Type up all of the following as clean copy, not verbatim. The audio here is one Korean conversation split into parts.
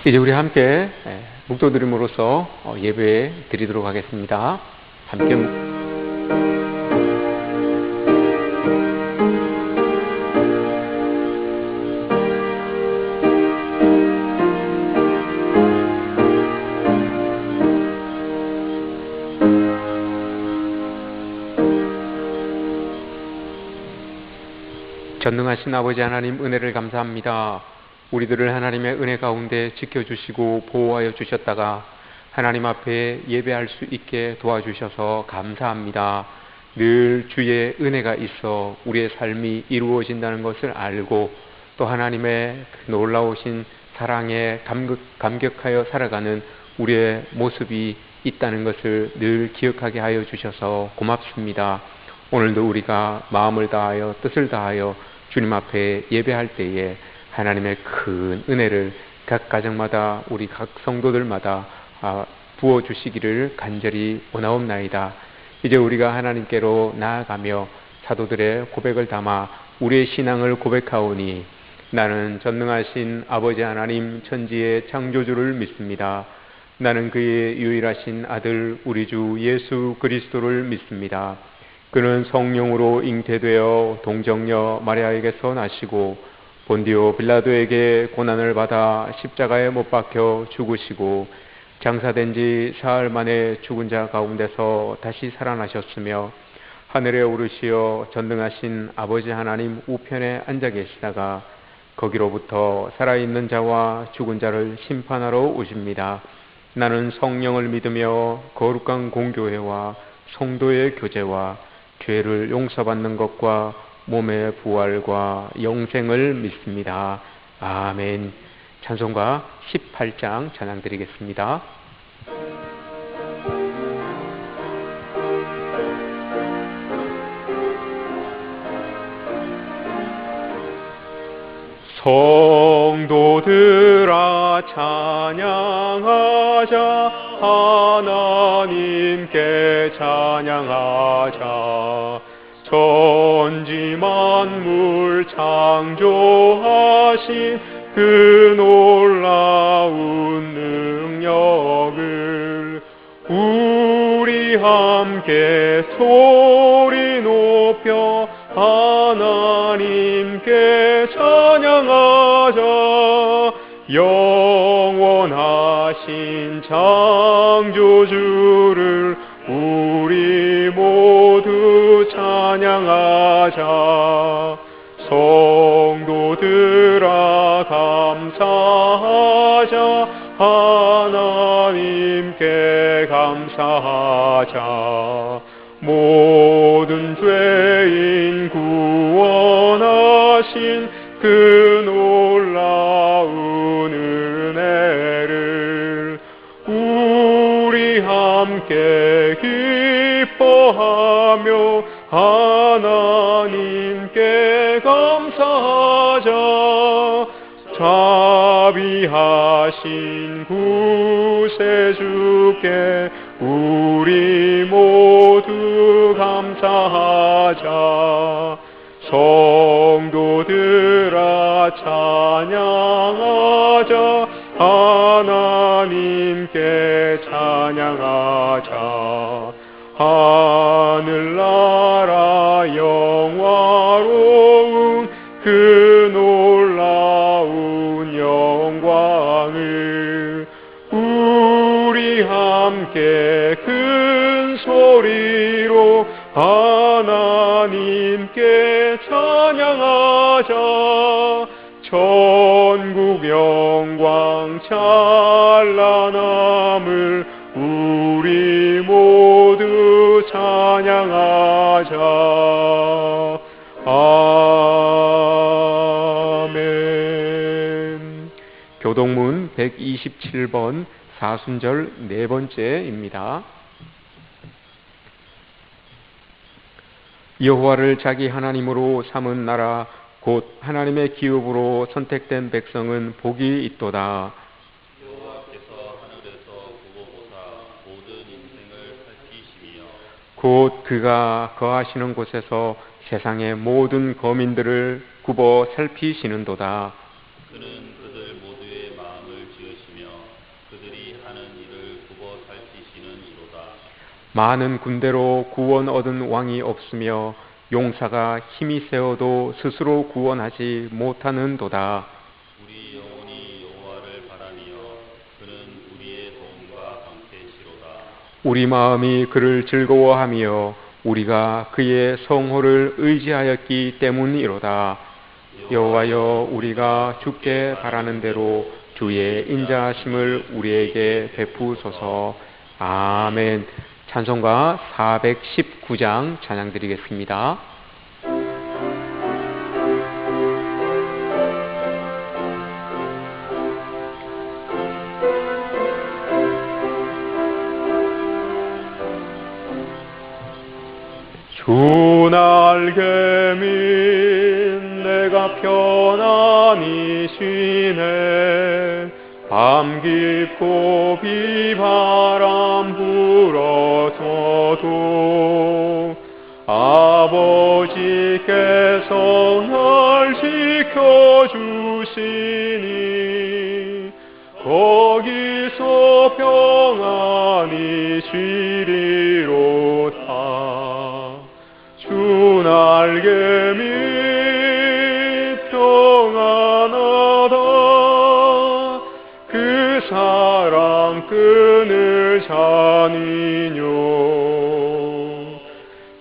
이제 우리 함께 묵도드림으로써 예배 드리도록 하겠습니다. 함께 전능하신 아버지 하나님, 은혜를 감사합니다. 우리들을 하나님의 은혜 가운데 지켜주시고 보호하여 주셨다가 하나님 앞에 예배할 수 있게 도와주셔서 감사합니다. 늘 주의 은혜가 있어 우리의 삶이 이루어진다는 것을 알고 또 하나님의 놀라우신 사랑에 감격하여 살아가는 우리의 모습이 있다는 것을 늘 기억하게 하여 주셔서 고맙습니다. 오늘도 우리가 마음을 다하여 뜻을 다하여 주님 앞에 예배할 때에 하나님의 큰 은혜를 각 가정마다 우리 각 성도들마다 부어주시기를 간절히 원하옵나이다. 이제 우리가 하나님께로 나아가며 사도들의 고백을 담아 우리의 신앙을 고백하오니 나는 전능하신 아버지 하나님 천지의 창조주를 믿습니다. 나는 그의 유일하신 아들 우리 주 예수 그리스도를 믿습니다. 그는 성령으로 잉태되어 동정녀 마리아에게서 나시고 본디오 빌라도에게 고난을 받아 십자가에 못 박혀 죽으시고 장사된 지 사흘 만에 죽은 자 가운데서 다시 살아나셨으며 하늘에 오르시어 전능하신 아버지 하나님 우편에 앉아 계시다가 거기로부터 살아있는 자와 죽은 자를 심판하러 오십니다. 나는 성령을 믿으며 거룩한 공교회와 성도의 교제와 죄를 용서받는 것과 몸의 부활과 영생을 믿습니다. 아멘. 찬송가 18장 찬양 드리겠습니다. 성도들아 찬양하자, 하나님께 찬양하자. 천지 만물 창조하신 그 놀라운 능력을 우리 함께 소리 높여 하나님께 찬양하자. 영원하신 창조주를 우리 모두 찬양하자. 성도들아 감사하자, 하나님께 감사하자. 모든 죄인 구원하신 그 놀라운 은혜를 우리 함께 기뻐하며 하나님께 감사하자. 자비하신 구세주께 우리 모두 감사하자. 성도들아 찬양하자, 하나님께 찬양하자. 하늘나라 영화로운 그 놀라운 영광을 우리 함께 큰 소리로 하나님께 찬양하자. 천국 영광 찬란함을 우리 모두 찬양하자. 아멘. 교동문 127번 사순절 네 번째입니다. 여호와를 자기 하나님으로 삼은 나라 곧 하나님의 기업으로 선택된 백성은 복이 있도다. 여호와께서 하늘에서 구보보사 모든 인생을 살피시며 곧 그가 거하시는 곳에서 세상의 모든 거민들을 굽어 살피시는도다. 그는 그들 모두의 마음을 지으시며 살피시며 그들이 하는 일을 굽어 살피시는 이로다. 많은 군대로 구원 얻은 왕이 없으며 용사가 힘이 세어도 스스로 구원하지 못하는도다. 우리 영혼이 여호와를 바라며 그는 우리의 도움과 방패시로다. 우리 마음이 그를 즐거워하며 우리가 그의 성호를 의지하였기 때문이로다. 여호와여, 우리가 주께 바라는 대로 주의 인자하심을 우리에게 베푸소서. 아멘. 찬송가 419장 찬양 드리겠습니다. 주 날개민 내가 편안히 쉬네. 밤 깊고 비바람 불어서도 아버지께서 날 지켜주시니 거기서 평안히 쉬리로다. 주 날개 밑 평안하다. 그 사랑 끈을 잔이뇨.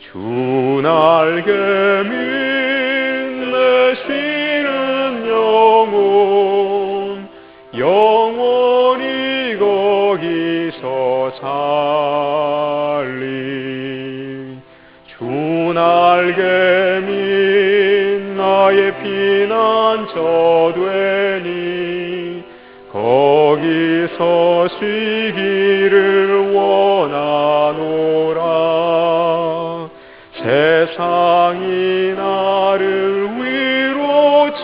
주 날개 밑 내 쉬는 영혼 영원히 거기서 살리. 주 날개 밑 나의 피난처 되니 거기서 쉬기를 원하노라. 세상이 나를 위로치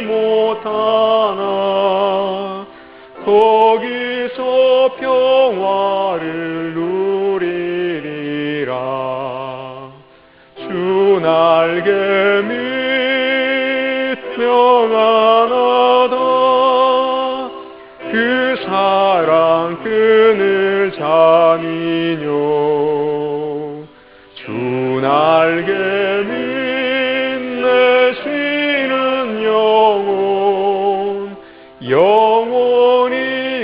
못하나 거기서 평화를 누리리라. 주 날개 밑 평안하다. 그 사랑 끈을 잔이뇨. 주 날개 밑 내 쉬는 영혼 영원히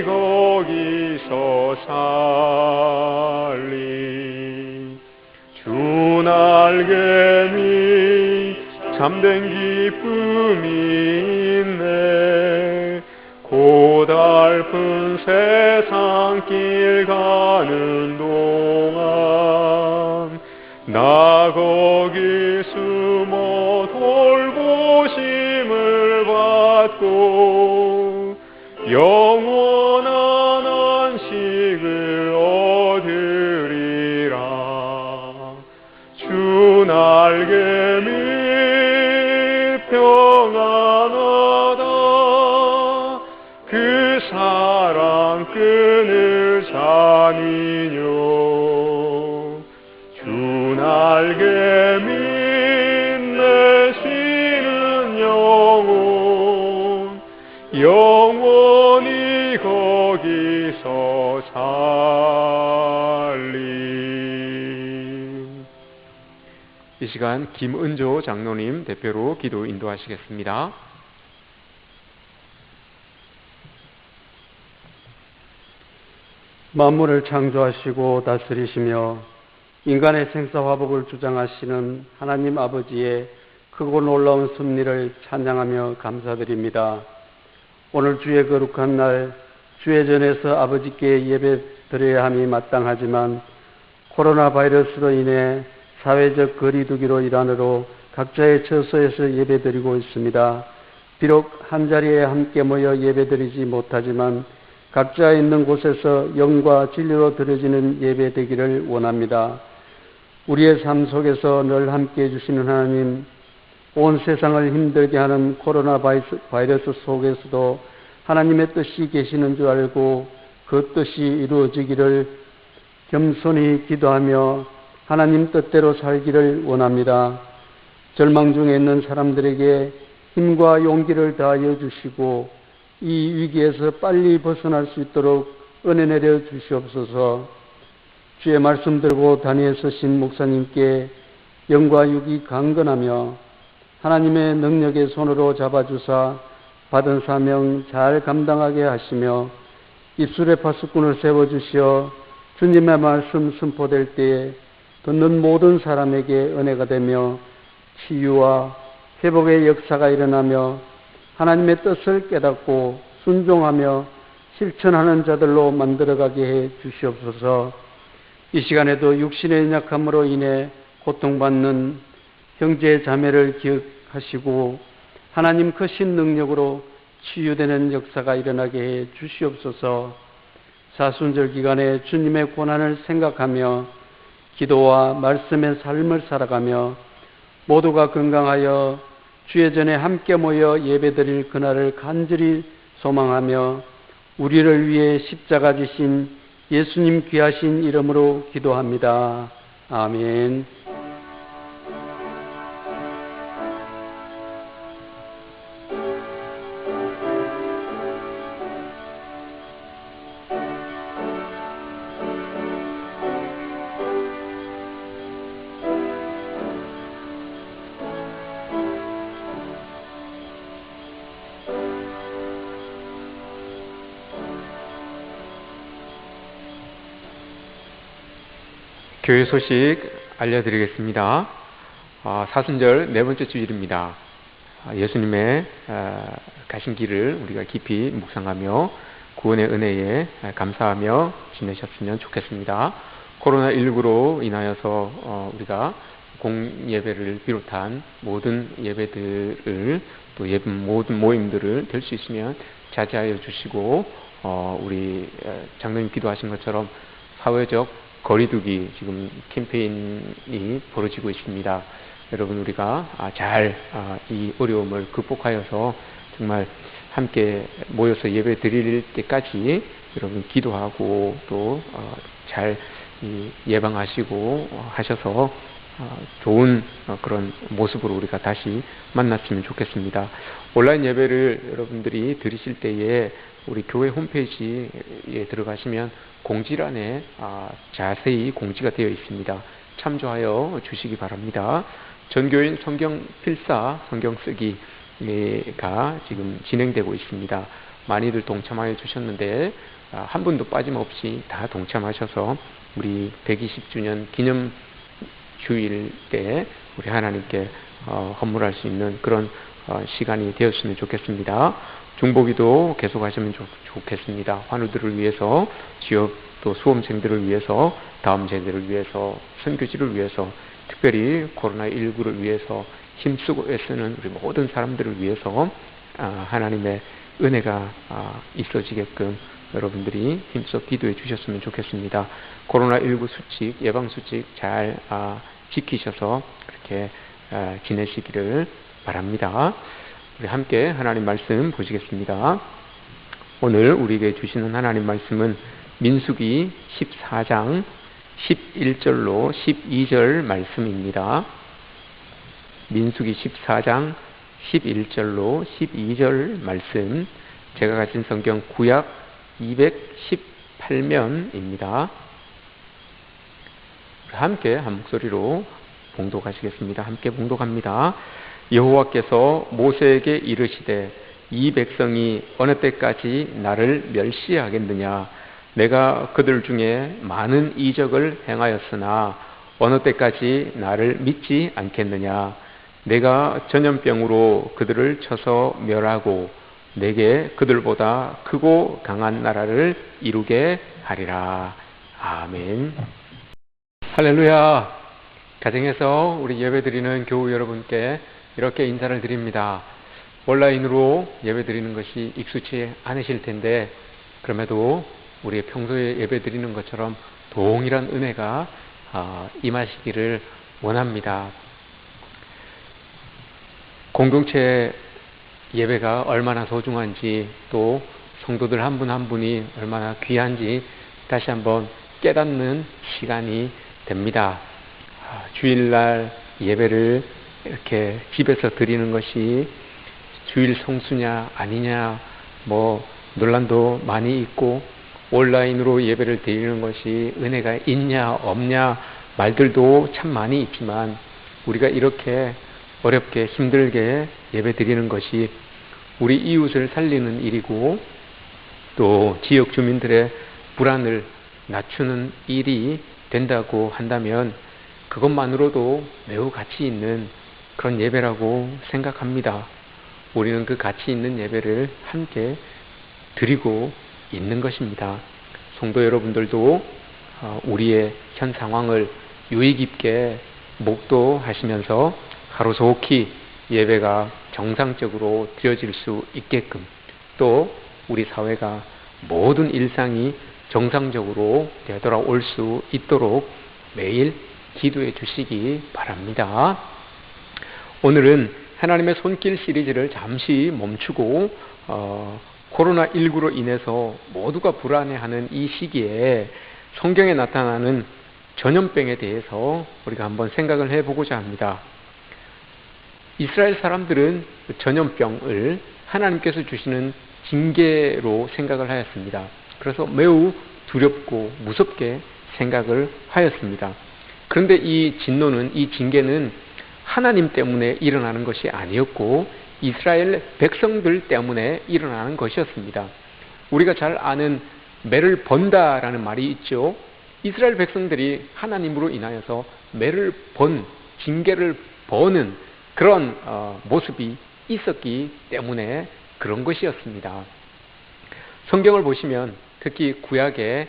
거기서 살리. 주 날개 밑 참된 기쁨이 있네. 고달픈 세상 길 가는 동안 나 거기 숨어 돌보심을 받고 영원한 안식을 얻으리라. 주 날개 밑 평안하다. 그 사랑 끈을 잔이뇨. 주 날개 밑 내 쉬는 영혼 영원히 거기서 살리. 이 시간 김은조 장로님 대표로 기도 인도하시겠습니다. 만물을 창조하시고 다스리시며 인간의 생사화복을 주장하시는 하나님 아버지의 크고 놀라운 섭리를 찬양하며 감사드립니다. 오늘 주의 거룩한 날 주의 전에서 아버지께 예배드려야 함이 마땅하지만 코로나 바이러스로 인해 사회적 거리두기로 일환으로 각자의 처소에서 예배드리고 있습니다. 비록 한자리에 함께 모여 예배드리지 못하지만 각자 있는 곳에서 영과 진리로 드려지는 예배 되기를 원합니다. 우리의 삶 속에서 늘 함께 해주시는 하나님, 온 세상을 힘들게 하는 코로나 바이러스 속에서도 하나님의 뜻이 계시는 줄 알고 그 뜻이 이루어지기를 겸손히 기도하며 하나님 뜻대로 살기를 원합니다. 절망 중에 있는 사람들에게 힘과 용기를 다하여 주시고 이 위기에서 빨리 벗어날 수 있도록 은혜 내려 주시옵소서. 주의 말씀 들고 단위에 서신 목사님께 영과 육이 강건하며 하나님의 능력의 손으로 잡아주사 받은 사명 잘 감당하게 하시며 입술에 파수꾼을 세워주시어 주님의 말씀 선포될 때에 듣는 모든 사람에게 은혜가 되며 치유와 회복의 역사가 일어나며 하나님의 뜻을 깨닫고 순종하며 실천하는 자들로 만들어가게 해 주시옵소서. 이 시간에도 육신의 약함으로 인해 고통받는 형제 자매를 기억하시고 하나님 크신 능력으로 치유되는 역사가 일어나게 해 주시옵소서. 사순절 기간에 주님의 고난을 생각하며 기도와 말씀의 삶을 살아가며 모두가 건강하여 주의 전에 함께 모여 예배드릴 그날을 간절히 소망하며 우리를 위해 십자가 지신 예수님 귀하신 이름으로 기도합니다. 아멘. 교회 소식 알려드리겠습니다. 사순절 네 번째 주일입니다. 예수님의 가신 길을 우리가 깊이 묵상하며 구원의 은혜에 감사하며 지내셨으면 좋겠습니다. 코로나19로 인하여서 우리가 공예배를 비롯한 모든 예배들을 또 모든 모임들을 될 수 있으면 자제하여 주시고 우리 장로님 기도하신 것처럼 사회적 거리두기 지금 캠페인이 벌어지고 있습니다. 여러분 우리가 잘 이 어려움을 극복하여서 정말 함께 모여서 예배 드릴 때까지 여러분 기도하고 또 잘 예방하시고 하셔서 좋은 그런 모습으로 우리가 다시 만났으면 좋겠습니다. 온라인 예배를 여러분들이 들으실 때에 우리 교회 홈페이지에 들어가시면 공지란에 자세히 공지가 되어 있습니다. 참조하여 주시기 바랍니다. 전교인 성경 필사 성경 쓰기가 지금 진행되고 있습니다. 많이들 동참하여 주셨는데 한 분도 빠짐없이 다 동참하셔서 우리 120주년 기념 주일 때 우리 하나님께 헌물할 수 있는 그런 시간이 되었으면 좋겠습니다. 중보기도 계속하시면 좋겠습니다. 환우들을 위해서, 지역 또 수험생들을 위해서, 다음 세대를 위해서, 선교지를 위해서, 특별히 코로나19를 위해서 힘쓰고 애쓰는 우리 모든 사람들을 위해서 하나님의 은혜가 있어지게끔 여러분들이 힘써 기도해 주셨으면 좋겠습니다. 코로나19 수칙, 예방 수칙 잘 지키셔서 그렇게 지내시기를 바랍니다. 우리 함께 하나님 말씀 보시겠습니다. 오늘 우리에게 주시는 하나님 말씀은 민수기 14장 11절로 12절 말씀입니다. 민수기 14장 11절로 12절 말씀, 제가 가진 성경 구약 218면입니다. 함께 한 목소리로 봉독하시겠습니다. 함께 봉독합니다. 여호와께서 모세에게 이르시되 이 백성이 어느 때까지 나를 멸시하겠느냐. 내가 그들 중에 많은 이적을 행하였으나 어느 때까지 나를 믿지 않겠느냐. 내가 전염병으로 그들을 쳐서 멸하고 내게 그들보다 크고 강한 나라를 이루게 하리라. 아멘. 할렐루야. 가정에서 우리 예배드리는 교우 여러분께 이렇게 인사를 드립니다. 온라인으로 예배드리는 것이 익숙치 않으실 텐데 그럼에도 우리 평소에 예배드리는 것처럼 동일한 은혜가 임하시기를 원합니다. 공동체 예배가 얼마나 소중한지 또 성도들 한 분 한 분이 얼마나 귀한지 다시 한번 깨닫는 시간이 됩니다. 주일날 예배를 이렇게 집에서 드리는 것이 주일 성수냐 아니냐 논란도 많이 있고 온라인으로 예배를 드리는 것이 은혜가 있냐 없냐 말들도 참 많이 있지만 우리가 이렇게 어렵게 힘들게 예배 드리는 것이 우리 이웃을 살리는 일이고 또 지역 주민들의 불안을 낮추는 일이 된다고 한다면 그것만으로도 매우 가치 있는 그런 예배라고 생각합니다. 우리는 그 가치 있는 예배를 함께 드리고 있는 것입니다. 성도 여러분들도 우리의 현 상황을 유의 깊게 목도하시면서 하루속히 예배가 정상적으로 드려질 수 있게끔 또 우리 사회가 모든 일상이 정상적으로 되돌아올 수 있도록 매일 기도해 주시기 바랍니다. 오늘은 하나님의 손길 시리즈를 잠시 멈추고 코로나19로 인해서 모두가 불안해하는 이 시기에 성경에 나타나는 전염병에 대해서 우리가 한번 생각을 해보고자 합니다. 이스라엘 사람들은 전염병을 하나님께서 주시는 징계로 생각을 하였습니다. 그래서 매우 두렵고 무섭게 생각을 하였습니다. 그런데 이 진노는, 이 징계는 하나님 때문에 일어나는 것이 아니었고 이스라엘 백성들 때문에 일어나는 것이었습니다. 우리가 잘 아는 매를 번다라는 말이 있죠. 이스라엘 백성들이 하나님으로 인하여서 매를 번, 징계를 버는 그런 모습이 있었기 때문에 그런 것이었습니다. 성경을 보시면 특히 구약의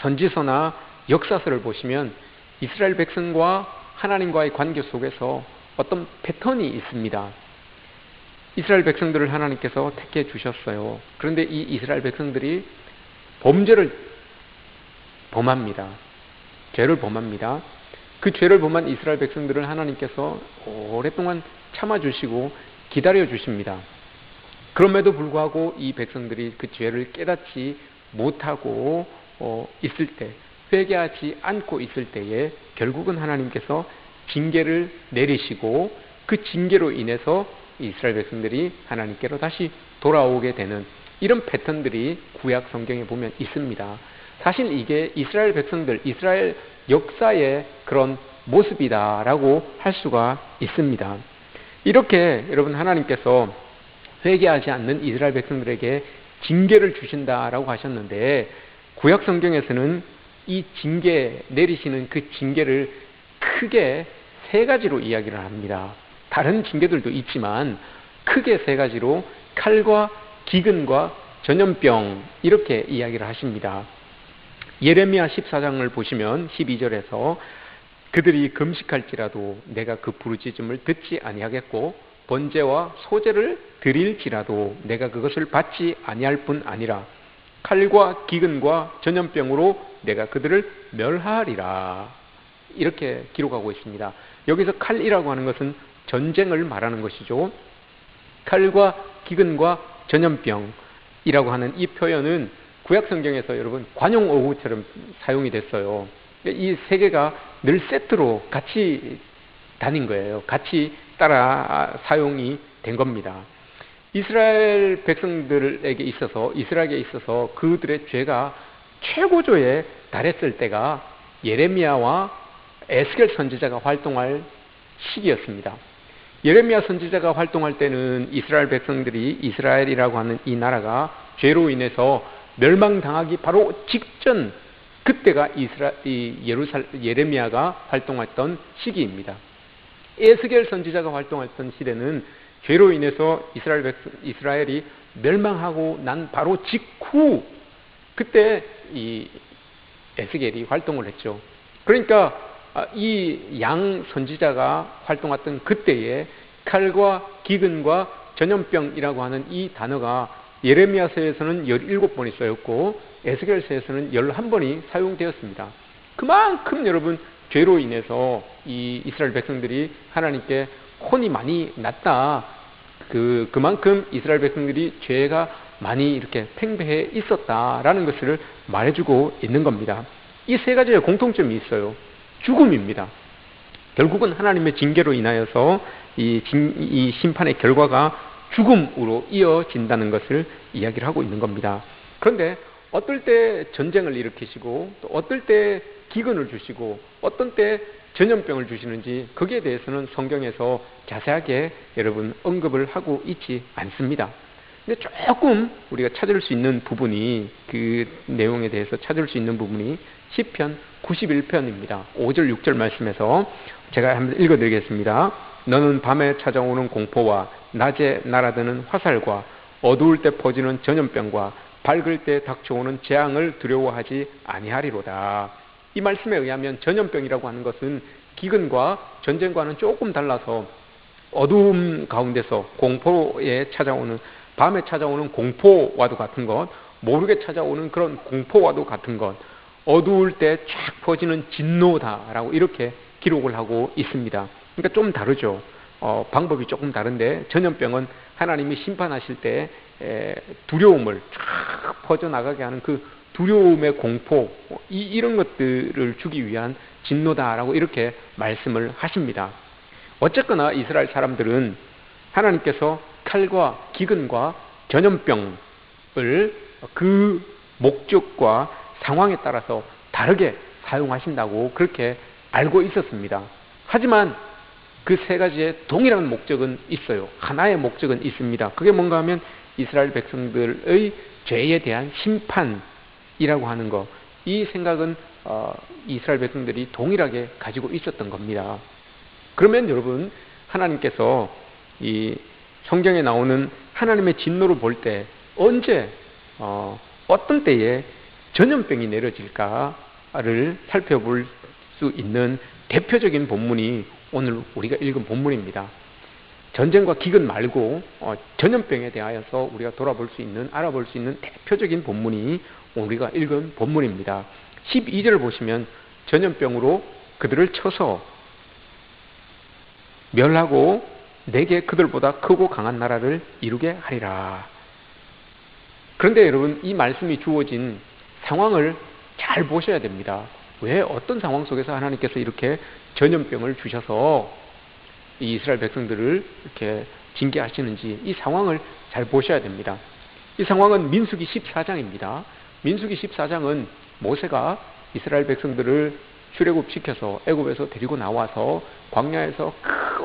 선지서나 역사서를 보시면 이스라엘 백성과 하나님과의 관계 속에서 어떤 패턴이 있습니다. 이스라엘 백성들을 하나님께서 택해 주셨어요. 그런데 이 이스라엘 백성들이 범죄를 범합니다. 죄를 범합니다. 그 죄를 범한 이스라엘 백성들을 하나님께서 오랫동안 참아주시고 기다려주십니다. 그럼에도 불구하고 이 백성들이 그 죄를 깨닫지 못하고 있을 때, 회개하지 않고 있을 때에 결국은 하나님께서 징계를 내리시고 그 징계로 인해서 이스라엘 백성들이 하나님께로 다시 돌아오게 되는 이런 패턴들이 구약 성경에 보면 있습니다. 사실 이게 이스라엘 백성들, 이스라엘 역사의 그런 모습이다라고 할 수가 있습니다. 이렇게 여러분 하나님께서 회개하지 않는 이스라엘 백성들에게 징계를 주신다라고 하셨는데 구약 성경에서는 이 징계 내리시는 그 징계를 크게 세 가지로 이야기를 합니다. 다른 징계들도 있지만 크게 세 가지로 칼과 기근과 전염병 이렇게 이야기를 하십니다. 예레미야 14장을 보시면 12절에서 그들이 금식할지라도 내가 그 부르짖음을 듣지 아니하겠고 번제와 소제를 드릴지라도 내가 그것을 받지 아니할 뿐 아니라 칼과 기근과 전염병으로 내가 그들을 멸하리라 이렇게 기록하고 있습니다. 여기서 칼이라고 하는 것은 전쟁을 말하는 것이죠. 칼과 기근과 전염병이라고 하는 이 표현은 구약 성경에서 여러분 관용어구처럼 사용이 됐어요. 이 세 개가 늘 세트로 같이 다닌 거예요. 같이 따라 사용이 된 겁니다. 이스라엘 백성들에게 있어서, 이스라엘에 있어서 그들의 죄가 최고조에 달했을 때가 예레미야와 에스겔 선지자가 활동할 시기였습니다. 예레미야 선지자가 활동할 때는 이스라엘 백성들이, 이스라엘이라고 하는 이 나라가 죄로 인해서 멸망당하기 바로 직전, 그때가 예레미야가 활동했던 시기입니다. 에스겔 선지자가 활동했던 시대는 죄로 인해서 이스라엘이 멸망하고 난 바로 직후 그때 이 에스겔이 활동을 했죠. 그러니까 이 양 선지자가 활동했던 그때에 칼과 기근과 전염병이라고 하는 이 단어가 예레미야서에서는 17번이 쓰였고 에스겔서에서는 11번이 사용되었습니다. 그만큼 여러분 죄로 인해서 이 이스라엘 백성들이 하나님께 혼이 많이 났다. 그만큼 이스라엘 백성들이 죄가 많이 이렇게 팽배해 있었다라는 것을 말해주고 있는 겁니다. 이 세 가지의 공통점이 있어요. 죽음입니다. 결국은 하나님의 징계로 인하여서 이 심판의 결과가 죽음으로 이어진다는 것을 이야기를 하고 있는 겁니다. 그런데 어떨 때 전쟁을 일으키시고 또 어떨 때 기근을 주시고 어떤 때 전염병을 주시는지 거기에 대해서는 성경에서 자세하게 여러분 언급을 하고 있지 않습니다. 근데 조금 우리가 찾을 수 있는 부분이 그 내용에 대해서 찾을 수 있는 부분이 시편 91편입니다. 5절 6절 말씀에서 제가 한번 읽어드리겠습니다. 너는 밤에 찾아오는 공포와 낮에 날아드는 화살과 어두울 때 퍼지는 전염병과 밝을 때 닥쳐오는 재앙을 두려워하지 아니하리로다. 이 말씀에 의하면 전염병이라고 하는 것은 기근과 전쟁과는 조금 달라서 어두움 가운데서 공포에 찾아오는 밤에 찾아오는 공포와도 같은 것, 모르게 찾아오는 그런 공포와도 같은 것, 어두울 때 쫙 퍼지는 진노다라고 이렇게 기록을 하고 있습니다. 그러니까 좀 다르죠. 방법이 조금 다른데 전염병은 하나님이 심판하실 때 두려움을 쫙 퍼져나가게 하는 그 두려움의 공포, 이런 것들을 주기 위한 진노다라고 이렇게 말씀을 하십니다. 어쨌거나 이스라엘 사람들은 하나님께서 칼과 기근과 전염병을 그 목적과 상황에 따라서 다르게 사용하신다고 그렇게 알고 있었습니다. 하지만 그 세 가지의 동일한 목적은 있어요. 하나의 목적은 있습니다. 그게 뭔가 하면 이스라엘 백성들의 죄에 대한 심판이라고 하는 것, 이 생각은 이스라엘 백성들이 동일하게 가지고 있었던 겁니다. 그러면 여러분, 하나님께서 이 성경에 나오는 하나님의 진노를 볼 때 언제 어떤 때에 전염병이 내려질까를 살펴볼 수 있는 대표적인 본문이 오늘 우리가 읽은 본문입니다. 전쟁과 기근 말고 전염병에 대하여서 우리가 알아볼 수 있는 대표적인 본문이 우리가 읽은 본문입니다. 12절을 보시면 전염병으로 그들을 쳐서 멸하고 내게 그들보다 크고 강한 나라를 이루게 하리라. 그런데 여러분, 이 말씀이 주어진 상황을 잘 보셔야 됩니다. 왜 어떤 상황 속에서 하나님께서 이렇게 전염병을 주셔서 이 이스라엘 백성들을 이렇게 징계하시는지 이 상황을 잘 보셔야 됩니다. 이 상황은 민수기 14장입니다. 민수기 14장은 모세가 이스라엘 백성들을 출애굽시켜서 애굽에서 데리고 나와서 광야에서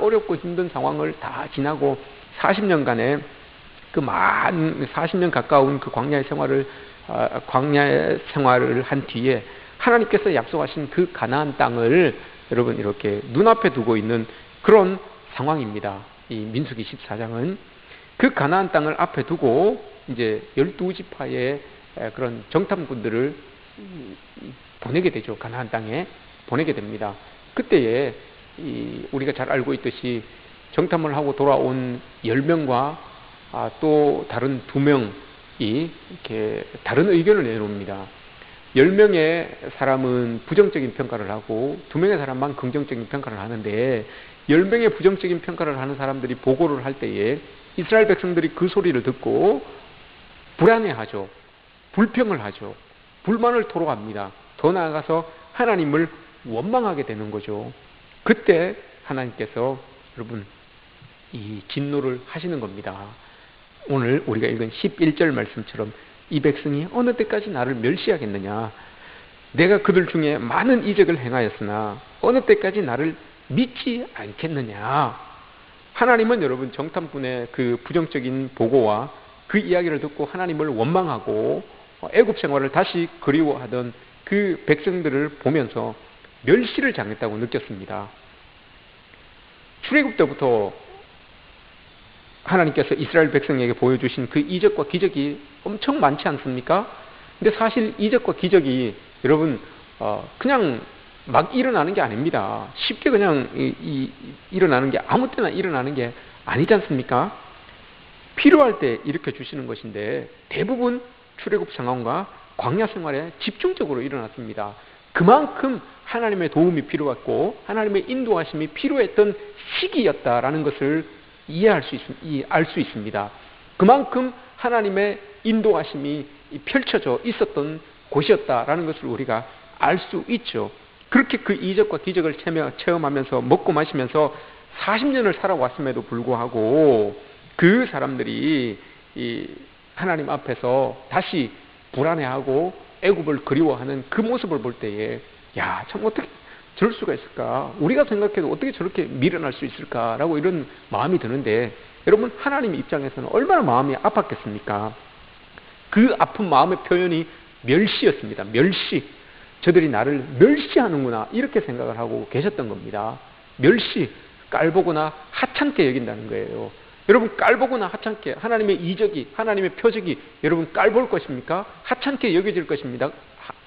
어렵고 힘든 상황을 다 지나고 40년간의 40년 가까운 그 광야의 생활을 한 뒤에 하나님께서 약속하신 그 가나안 땅을 여러분 이렇게 눈앞에 두고 있는 그런 상황입니다. 이 민수기 14장은 그 가나안 땅을 앞에 두고 이제 12지파의 그런 정탐꾼들을 보내게 되죠. 가나안 땅에 보내게 됩니다. 그때에 우리가 잘 알고 있듯이 정탐을 하고 돌아온 10명과 또 다른 2명이 이렇게 다른 의견을 내놓습니다. 10명의 사람은 부정적인 평가를 하고 2명의 사람만 긍정적인 평가를 하는데 10명의 부정적인 평가를 하는 사람들이 보고를 할 때에 이스라엘 백성들이 그 소리를 듣고 불안해하죠. 불평을 하죠. 불만을 토로합니다. 더 나아가서 하나님을 원망하게 되는 거죠. 그때 하나님께서 여러분 이 진노를 하시는 겁니다. 오늘 우리가 읽은 11절 말씀처럼 이 백성이 어느 때까지 나를 멸시하겠느냐. 내가 그들 중에 많은 이적을 행하였으나 어느 때까지 나를 믿지 않겠느냐. 하나님은 여러분 정탐꾼의 그 부정적인 보고와 그 이야기를 듣고 하나님을 원망하고 애굽 생활을 다시 그리워하던 그 백성들을 보면서 멸시를 당했다고 느꼈습니다. 출애굽 때부터 하나님께서 이스라엘 백성에게 보여주신 그 이적과 기적이 엄청 많지 않습니까? 근데 사실 이적과 기적이 여러분 그냥 막 일어나는 게 아닙니다. 쉽게 그냥 일어나는 게 아무 때나 일어나는 게 아니지 않습니까? 필요할 때 일으켜 주시는 것인데 대부분 출애굽 상황과 광야 생활에 집중적으로 일어났습니다. 그만큼 하나님의 도움이 필요했고 하나님의 인도하심이 필요했던 시기였다라는 것을 알 수 있습니다. 그만큼 하나님의 인도하심이 펼쳐져 있었던 곳이었다라는 것을 우리가 알 수 있죠. 그렇게 그 이적과 기적을 체험하면서 먹고 마시면서 40년을 살아왔음에도 불구하고 그 사람들이 이 하나님 앞에서 다시 불안해하고 애굽을 그리워하는 그 모습을 볼 때에 야, 참 어떻게 저럴 수가 있을까? 우리가 생각해도 어떻게 저렇게 미련할 수 있을까라고 이런 마음이 드는데, 여러분, 하나님 입장에서는 얼마나 마음이 아팠겠습니까? 그 아픈 마음의 표현이 멸시였습니다. 멸시. 저들이 나를 멸시하는구나, 이렇게 생각을 하고 계셨던 겁니다. 멸시, 깔보거나 하찮게 여긴다는 거예요. 여러분, 깔보거나 하찮게, 하나님의 이적이, 하나님의 표적이 여러분 깔볼 것입니까? 하찮게 여겨질 것입니다.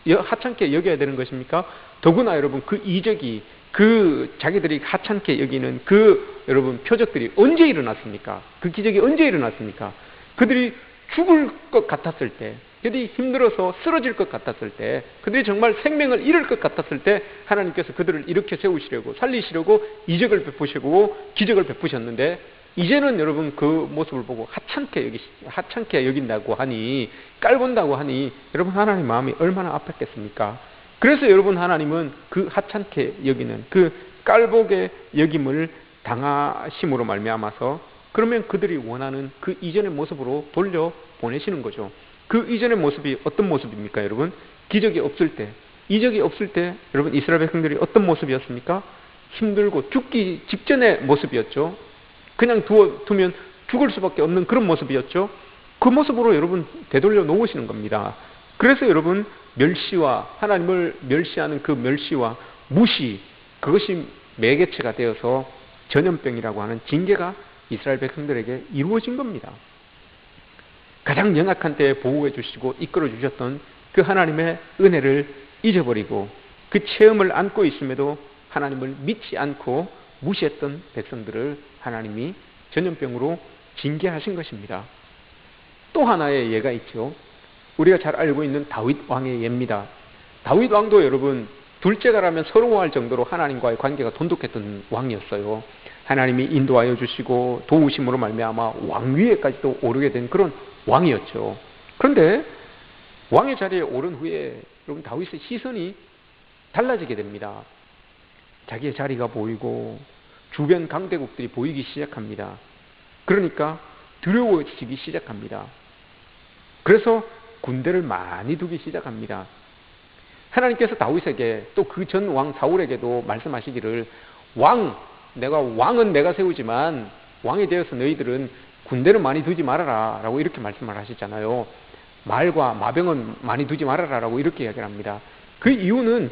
하찮게 여겨야 되는 것입니까? 더구나 여러분, 그 이적이, 그 자기들이 하찮게 여기는 그 여러분 표적들이 언제 일어났습니까? 그 기적이 언제 일어났습니까? 그들이 죽을 것 같았을 때, 그들이 힘들어서 쓰러질 것 같았을 때, 그들이 정말 생명을 잃을 것 같았을 때 하나님께서 그들을 일으켜 세우시려고, 살리시려고 이적을 베푸시고 기적을 베푸셨는데, 이제는 여러분 그 모습을 보고 하찮게 여긴다고 하니, 깔본다고 하니 여러분 하나님 마음이 얼마나 아팠겠습니까? 그래서 여러분 하나님은 그 하찮게 여기는, 그 깔보게 여김을 당하심으로 말미암아서 그러면 그들이 원하는 그 이전의 모습으로 돌려 보내시는 거죠. 그 이전의 모습이 어떤 모습입니까, 여러분? 기적이 없을 때, 이적이 없을 때 여러분 이스라엘 백성들이 어떤 모습이었습니까? 힘들고 죽기 직전의 모습이었죠. 그냥 두면 죽을 수밖에 없는 그런 모습이었죠. 그 모습으로 여러분 되돌려 놓으시는 겁니다. 그래서 여러분 멸시와, 하나님을 멸시하는 그 멸시와 무시, 그것이 매개체가 되어서 전염병이라고 하는 징계가 이스라엘 백성들에게 이루어진 겁니다. 가장 연약한 때에 보호해 주시고 이끌어 주셨던 그 하나님의 은혜를 잊어버리고 그 체험을 안고 있음에도 하나님을 믿지 않고 무시했던 백성들을 하나님이 전염병으로 징계하신 것입니다. 또 하나의 예가 있죠. 우리가 잘 알고 있는 다윗 왕의 예입니다. 다윗 왕도 여러분 둘째가라면 서러워할 정도로 하나님과의 관계가 돈독했던 왕이었어요. 하나님이 인도하여 주시고 도우심으로 말미암아 왕위에까지도 오르게 된 그런 왕이었죠. 그런데 왕의 자리에 오른 후에 여러분 다윗의 시선이 달라지게 됩니다. 자기의 자리가 보이고 주변 강대국들이 보이기 시작합니다. 그러니까 두려워지기 시작합니다. 그래서 군대를 많이 두기 시작합니다. 하나님께서 다윗에게 또 그 전 왕 사울에게도 말씀하시기를, 왕은 내가 세우지만 왕이 되어서 너희들은 군대를 많이 두지 말아라 라고 이렇게 말씀을 하시잖아요. 말과 마병은 많이 두지 말아라 라고 이렇게 이야기를 합니다. 그 이유는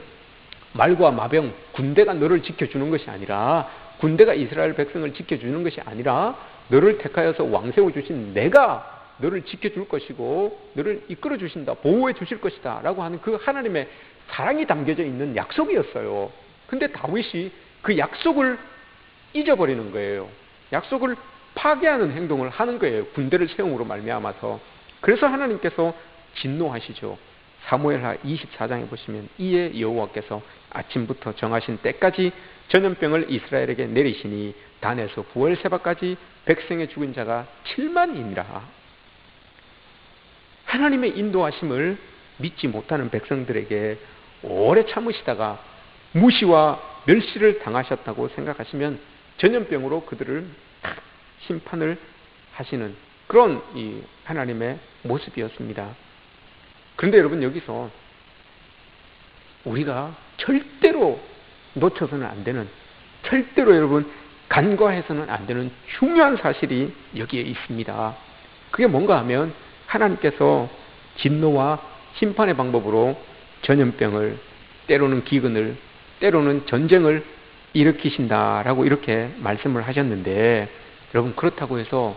말과 마병, 군대가 너를 지켜주는 것이 아니라, 군대가 이스라엘 백성을 지켜주는 것이 아니라 너를 택하여서 왕 세워주신 내가 너를 지켜줄 것이고 너를 이끌어 주신다, 보호해 주실 것이다 라고 하는 그 하나님의 사랑이 담겨져 있는 약속이었어요. 근데 다윗이 그 약속을 잊어버리는 거예요. 약속을 파괴하는 행동을 하는 거예요. 군대를 세움으로 말미암아서. 그래서 하나님께서 진노하시죠. 사무엘하 24장에 보시면 이에 여호와께서 아침부터 정하신 때까지 전염병을 이스라엘에게 내리시니 단에서 부엘세바까지 백성의 죽은 자가 7만이니라. 하나님의 인도하심을 믿지 못하는 백성들에게 오래 참으시다가 무시와 멸시를 당하셨다고 생각하시면 전염병으로 그들을 심판을 하시는 그런 이 하나님의 모습이었습니다. 그런데 여러분 여기서 우리가 절대로 놓쳐서는 안 되는, 절대로 여러분 간과해서는 안 되는 중요한 사실이 여기에 있습니다. 그게 뭔가 하면 하나님께서 진노와 심판의 방법으로 전염병을, 때로는 기근을, 때로는 전쟁을 일으키신다라고 이렇게 말씀을 하셨는데, 여러분 그렇다고 해서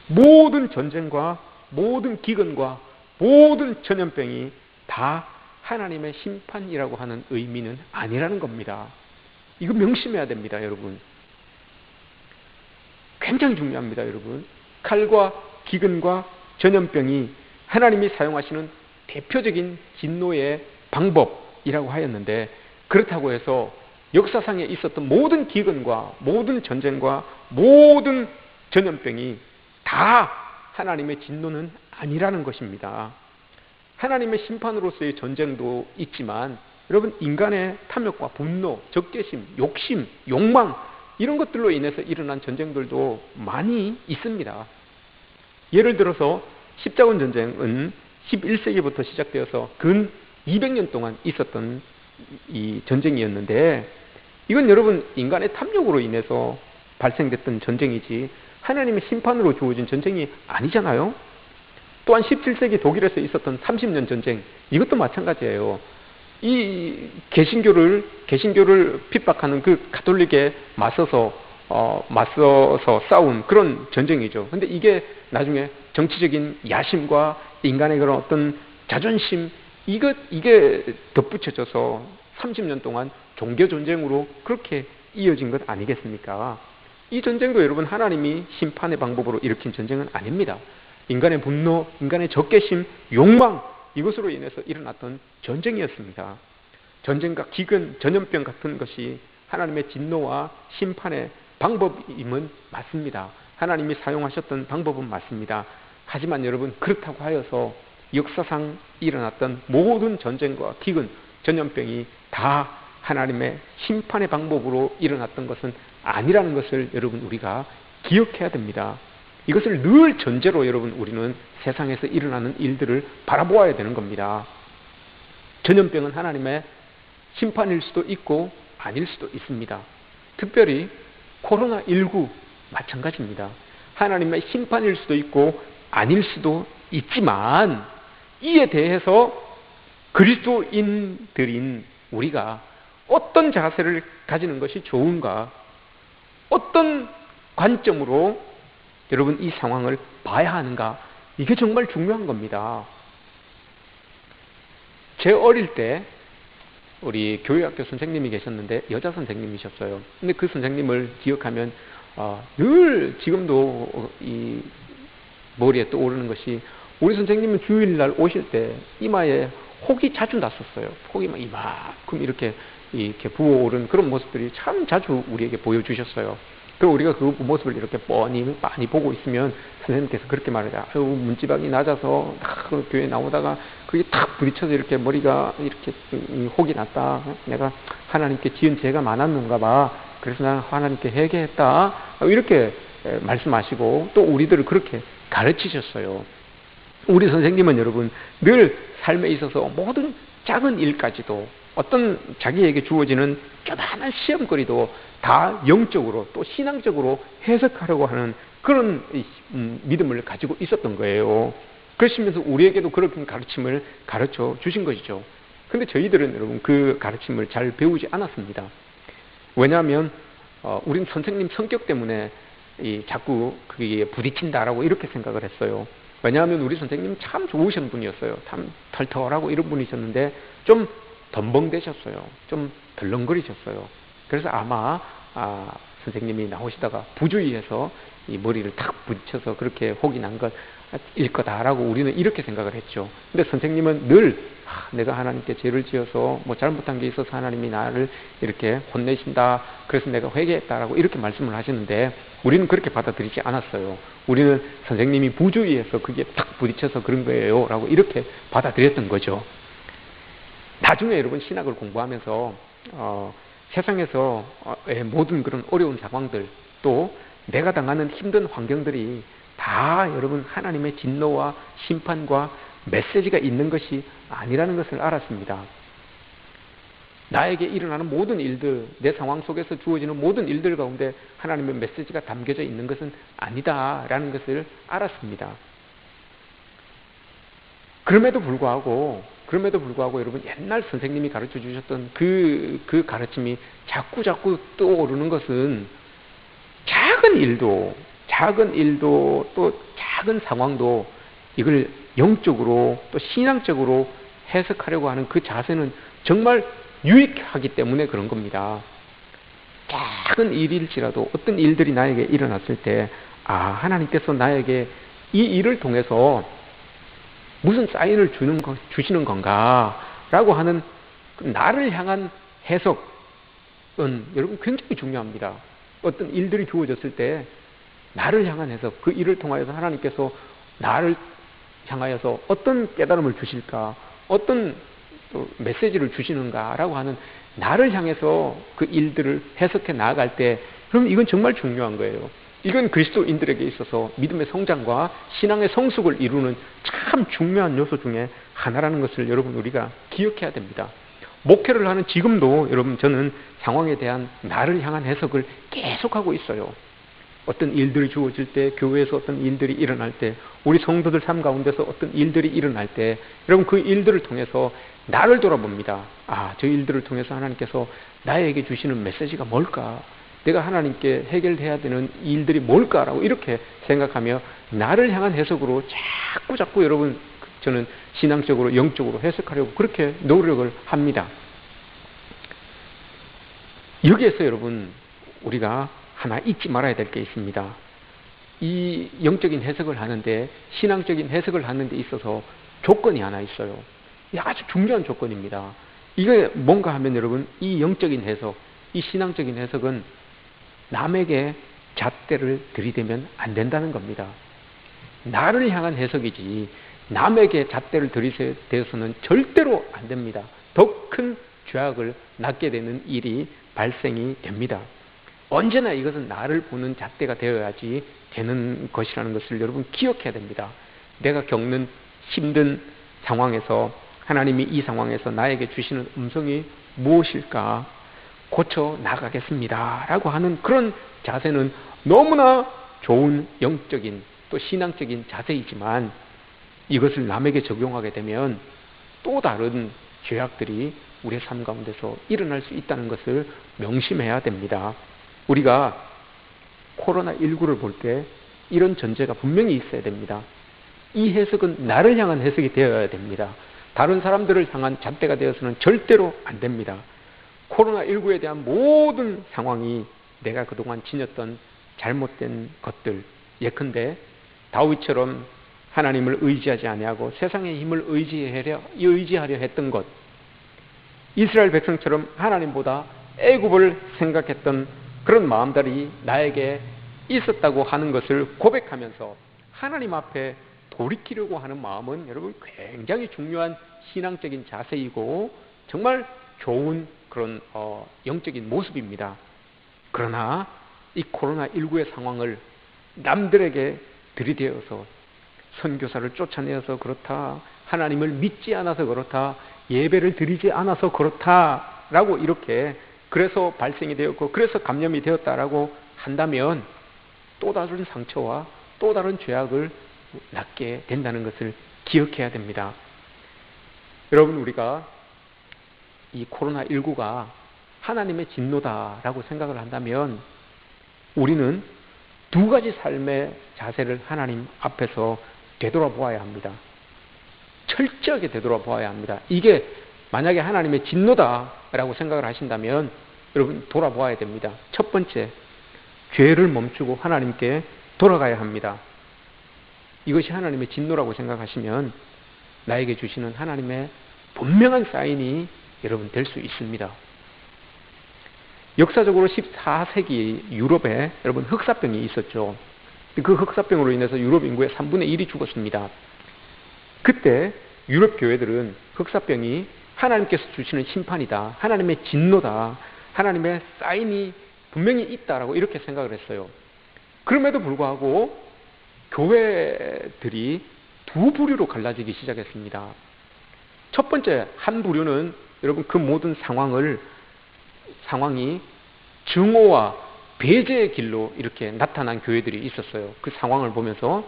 모든 전쟁과 모든 기근과 모든 전염병이 다 하나님의 심판이라고 하는 의미는 아니라는 겁니다. 이거 명심해야 됩니다, 여러분. 굉장히 중요합니다, 여러분. 칼과 기근과 전염병이 하나님이 사용하시는 대표적인 진노의 방법이라고 하였는데, 그렇다고 해서 역사상에 있었던 모든 기근과 모든 전쟁과 모든 전염병이 다 하나님의 진노는 아니라는 것입니다. 하나님의 심판으로서의 전쟁도 있지만 여러분 인간의 탐욕과 분노, 적개심, 욕심, 욕망, 이런 것들로 인해서 일어난 전쟁들도 많이 있습니다. 예를 들어서 십자군 전쟁은 11세기부터 시작되어서 근 200년 동안 있었던 이 전쟁이었는데, 이건 여러분 인간의 탐욕으로 인해서 발생됐던 전쟁이지 하나님의 심판으로 주어진 전쟁이 아니잖아요. 또한 17세기 독일에서 있었던 30년 전쟁, 이것도 마찬가지예요. 이 개신교를 핍박하는 그 가톨릭에 맞서서 싸운 그런 전쟁이죠. 근데 이게 나중에 정치적인 야심과 인간의 그런 어떤 자존심, 이게 덧붙여져서 30년 동안 종교 전쟁으로 그렇게 이어진 것 아니겠습니까? 이 전쟁도 여러분 하나님이 심판의 방법으로 일으킨 전쟁은 아닙니다. 인간의 분노, 인간의 적개심, 욕망, 이것으로 인해서 일어났던 전쟁이었습니다. 전쟁과 기근, 전염병 같은 것이 하나님의 진노와 심판의 방법임은 맞습니다. 하나님이 사용하셨던 방법은 맞습니다. 하지만 여러분, 그렇다고 하여서 역사상 일어났던 모든 전쟁과 기근, 전염병이 다 하나님의 심판의 방법으로 일어났던 것은 아니라는 것을 여러분 우리가 기억해야 됩니다. 이것을 늘 전제로 여러분 우리는 세상에서 일어나는 일들을 바라보아야 되는 겁니다. 전염병은 하나님의 심판일 수도 있고 아닐 수도 있습니다. 특별히 코로나19 마찬가지입니다. 하나님의 심판일 수도 있고 아닐 수도 있지만, 이에 대해서 그리스도인들인 우리가 어떤 자세를 가지는 것이 좋은가, 어떤 관점으로 여러분 이 상황을 봐야 하는가, 이게 정말 중요한 겁니다. 제 어릴 때 우리 교회학교 선생님이 계셨는데 여자 선생님이셨어요. 근데 그 선생님을 기억하면 늘 지금도 이 머리에 떠오르는 것이, 우리 선생님은 주일날 오실 때 이마에 혹이 자주 났었어요. 혹이 막 이만큼 이렇게 부어오른 그런 모습들이 참 자주 우리에게 보여주셨어요. 그리고 우리가 그 모습을 이렇게 뻔히 많이 보고 있으면 선생님께서 그렇게 말해요. 아유, 문지방이 낮아서 교회 나오다가 그게 탁 부딪혀서 이렇게 머리가 이렇게 혹이 났다. 내가 하나님께 지은 죄가 많았는가 봐. 그래서 나는 하나님께 회개했다. 이렇게 말씀하시고 또 우리들을 그렇게 가르치셨어요. 우리 선생님은 여러분 늘 삶에 있어서 모든 작은 일까지도, 어떤 자기에게 주어지는 조그마한 시험거리도 다 영적으로 또 신앙적으로 해석하려고 하는 그런 믿음을 가지고 있었던 거예요. 그러시면서 우리에게도 그런 가르침을 가르쳐 주신 것이죠. 근데 저희들은 여러분 그 가르침을 잘 배우지 않았습니다. 왜냐하면 우린 선생님 성격 때문에 자꾸 그게 부딪힌다라고 이렇게 생각을 했어요. 왜냐하면 우리 선생님 참 좋으신 분이었어요. 참 털털하고 이런 분이셨는데 좀 덤벙대셨어요. 좀 덜렁거리셨어요. 그래서 아마 선생님이 나오시다가 부주의해서 이 머리를 탁 부딪혀서 그렇게 혹이 난 것일 거다라고 우리는 이렇게 생각을 했죠. 근데 선생님은 늘 내가 하나님께 죄를 지어서 뭐 잘못한 게 있어서 하나님이 나를 이렇게 혼내신다. 그래서 내가 회개했다라고 이렇게 말씀을 하시는데 우리는 그렇게 받아들이지 않았어요. 우리는 선생님이 부주의해서 그게 탁 부딪혀서 그런 거예요 라고 이렇게 받아들였던 거죠. 나중에 여러분 신학을 공부하면서 세상에서의 모든 그런 어려운 상황들, 또 내가 당하는 힘든 환경들이 다 여러분 하나님의 진노와 심판과 메시지가 있는 것이 아니라는 것을 알았습니다. 나에게 일어나는 모든 일들, 내 상황 속에서 주어지는 모든 일들 가운데 하나님의 메시지가 담겨져 있는 것은 아니다라는 것을 알았습니다. 그럼에도 불구하고 여러분 옛날 선생님이 가르쳐 주셨던 그 가르침이 자꾸 떠오르는 것은 작은 일도 또 작은 상황도 이걸 영적으로 또 신앙적으로 해석하려고 하는 그 자세는 정말 유익하기 때문에 그런 겁니다. 작은 일일지라도 어떤 일들이 나에게 일어났을 때 하나님께서 나에게 이 일을 통해서 무슨 사인을 주시는 건가 라고 하는 나를 향한 해석은 여러분 굉장히 중요합니다. 어떤 일들이 주어졌을 때 나를 향한 해석, 그 일을 통하여서 하나님께서 나를 향하여서 어떤 깨달음을 주실까, 어떤 메시지를 주시는가 라고 하는 나를 향해서 그 일들을 해석해 나아갈 때 그럼 이건 정말 중요한 거예요. 이건 그리스도인들에게 있어서 믿음의 성장과 신앙의 성숙을 이루는 참 중요한 요소 중에 하나라는 것을 여러분 우리가 기억해야 됩니다. 목회를 하는 지금도 여러분 저는 상황에 대한 나를 향한 해석을 계속하고 있어요. 어떤 일들이 주어질 때, 교회에서 어떤 일들이 일어날 때, 우리 성도들 삶 가운데서 어떤 일들이 일어날 때 여러분 그 일들을 통해서 나를 돌아봅니다. 아, 저 일들을 통해서 하나님께서 나에게 주시는 메시지가 뭘까? 내가 하나님께 해결해야 되는 일들이 뭘까라고 이렇게 생각하며 나를 향한 해석으로 자꾸 여러분 저는 신앙적으로 영적으로 해석하려고 그렇게 노력을 합니다. 여기에서 여러분 우리가 하나 잊지 말아야 될 게 있습니다. 이 영적인 해석을 하는데 신앙적인 해석을 하는 데 있어서 조건이 하나 있어요. 이 아주 중요한 조건입니다. 이게 뭔가 하면 여러분 이 영적인 해석, 이 신앙적인 해석은 남에게 잣대를 들이대면 안 된다는 겁니다. 나를 향한 해석이지 남에게 잣대를 들이대서는 절대로 안 됩니다. 더 큰 죄악을 낳게 되는 일이 발생이 됩니다. 언제나 이것은 나를 보는 잣대가 되어야지 되는 것이라는 것을 여러분 기억해야 됩니다. 내가 겪는 힘든 상황에서 하나님이 이 상황에서 나에게 주시는 음성이 무엇일까? 고쳐 나가겠습니다 라고 하는 그런 자세는 너무나 좋은 영적인 또 신앙적인 자세이지만 이것을 남에게 적용하게 되면 또 다른 죄악들이 우리의 삶 가운데서 일어날 수 있다는 것을 명심해야 됩니다. 우리가 코로나19를 볼 때 이런 전제가 분명히 있어야 됩니다. 이 해석은 나를 향한 해석이 되어야 됩니다. 다른 사람들을 향한 잣대가 되어서는 절대로 안 됩니다. 코로나19에 대한 모든 상황이 내가 그동안 지녔던 잘못된 것들, 예컨대 다윗처럼 하나님을 의지하지 아니하고 세상의 힘을 의지하려 했던 것, 이스라엘 백성처럼 하나님보다 애굽을 생각했던 그런 마음들이 나에게 있었다고 하는 것을 고백하면서 하나님 앞에 돌이키려고 하는 마음은 여러분 굉장히 중요한 신앙적인 자세이고 정말 좋은 그런 영적인 모습입니다. 그러나 이 코로나19의 상황을 남들에게 들이대어서 선교사를 쫓아내어서 그렇다, 하나님을 믿지 않아서 그렇다, 예배를 드리지 않아서 그렇다라고 이렇게 그래서 발생이 되었고 그래서 감염이 되었다라고 한다면 또 다른 상처와 또 다른 죄악을 낳게 된다는 것을 기억해야 됩니다. 여러분 우리가 이 코로나19가 하나님의 진노다라고 생각을 한다면 우리는 두 가지 삶의 자세를 하나님 앞에서 되돌아보아야 합니다. 철저하게 되돌아보아야 합니다. 이게 만약에 하나님의 진노다라고 생각을 하신다면 여러분 돌아보아야 됩니다. 첫 번째, 죄를 멈추고 하나님께 돌아가야 합니다. 이것이 하나님의 진노라고 생각하시면 나에게 주시는 하나님의 분명한 사인이 여러분 될 수 있습니다. 역사적으로 14세기 유럽에 여러분 흑사병이 있었죠. 그 흑사병으로 인해서 유럽 인구의 3분의 1이 죽었습니다. 그때 유럽 교회들은 흑사병이 하나님께서 주시는 심판이다, 하나님의 진노다, 하나님의 사인이 분명히 있다라고 이렇게 생각을 했어요. 그럼에도 불구하고 교회들이 두 부류로 갈라지기 시작했습니다. 첫 번째 한 부류는 여러분 그 모든 상황이 증오와 배제의 길로 이렇게 나타난 교회들이 있었어요. 그 상황을 보면서